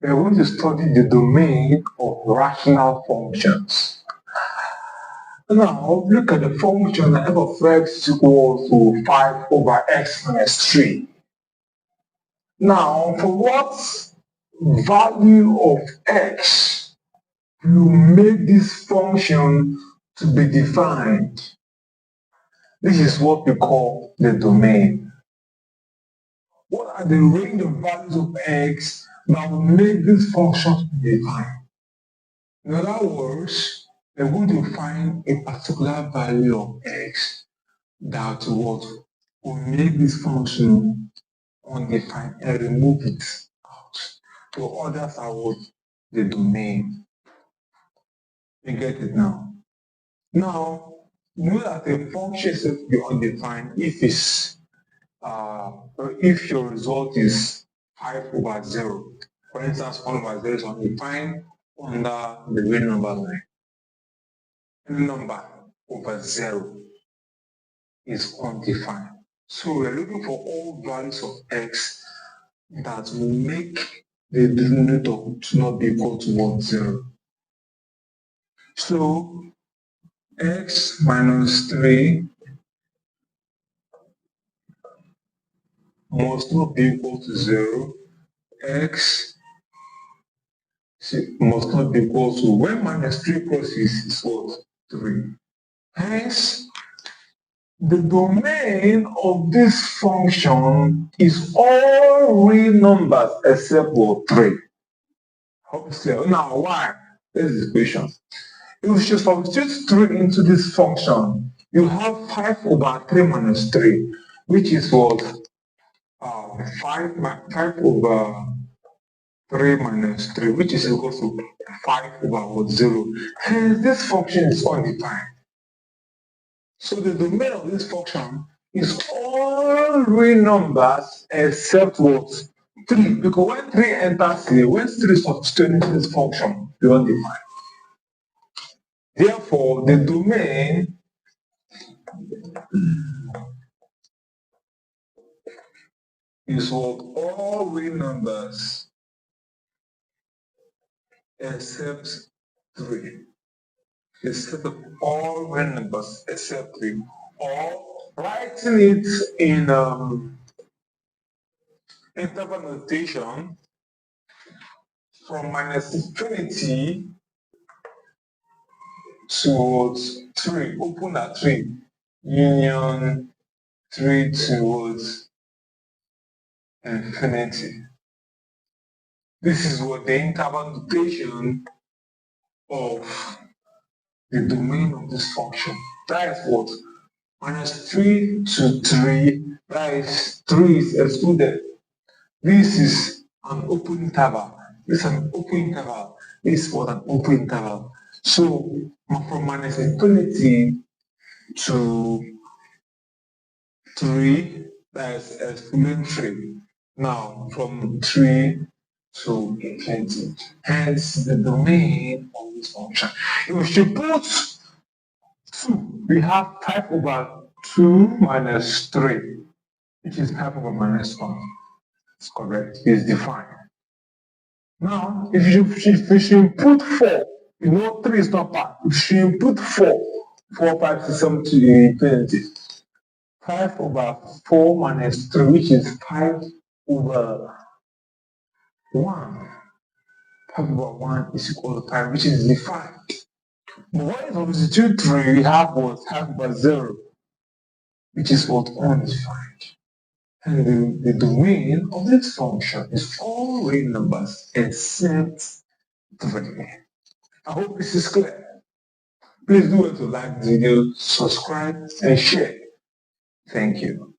we are going to study the domain of rational functions. Now, look at the function f of x is equal to 5 over x minus 3. Now, for what value of x you make this function to be defined? This is what we call the domain. What are the range of values of x that will make this function to be defined? In other words, we're going to find a particular value of x that will make this function undefined and remove it out. So others are what? The domain. You get it now? Now, know that a function is to be undefined if your result is 5 over 0. For instance, 1 over 0 is undefined under the real number line. Any number over 0 is undefined. So we're looking for all values of x that will make the denominator to not be equal to 1, 0. So x minus 3 must not be equal to 0. X must not be equal to, when minus 3 crosses is what? 3. Hence, the domain of this function is all real numbers except what? 3. Hope it's clear. Now, why? This is the question. If you should substitute 3 into this function, you have 5 over 3 minus 3, which is what? 5 over 3 minus 3, which is equal to 5 over 0. Hence, this function is undefined. So the domain of this function is all real numbers except what? 3. Because when 3 enters here, when 3 is substituted into this function, it's undefined. Therefore, the domain is what? All real numbers except 3. Except all real numbers except 3. Or writing it in interval notation from minus infinity towards 3, open at 3, union 3 towards infinity. This is what the interval notation of the domain of this function. That is what? Minus 3 to 3, that is 3 is excluded. This is an open interval. This is an open interval. This is what? An open interval. So from minus infinity to 3, that is excluding 3. Now from 3 to infinity. Hence the domain of this function. If we should put 2, we have 5 over 2 minus 3, which is 5 over minus 1. It's correct. It's defined. Now, if you should put 4, you know 3 is not part. If you put 4, 5, 6, 7 to infinity. 5 over 4 minus 3, which is 5 over 1. 5 over 1 is equal to 5, which is defined. But when you substitute 3, we have what? 5 over 0, which is what? Undefined. And the domain of this function is all real numbers except 3. I hope this is clear. Please do well to like the video, subscribe, and share. Thank you.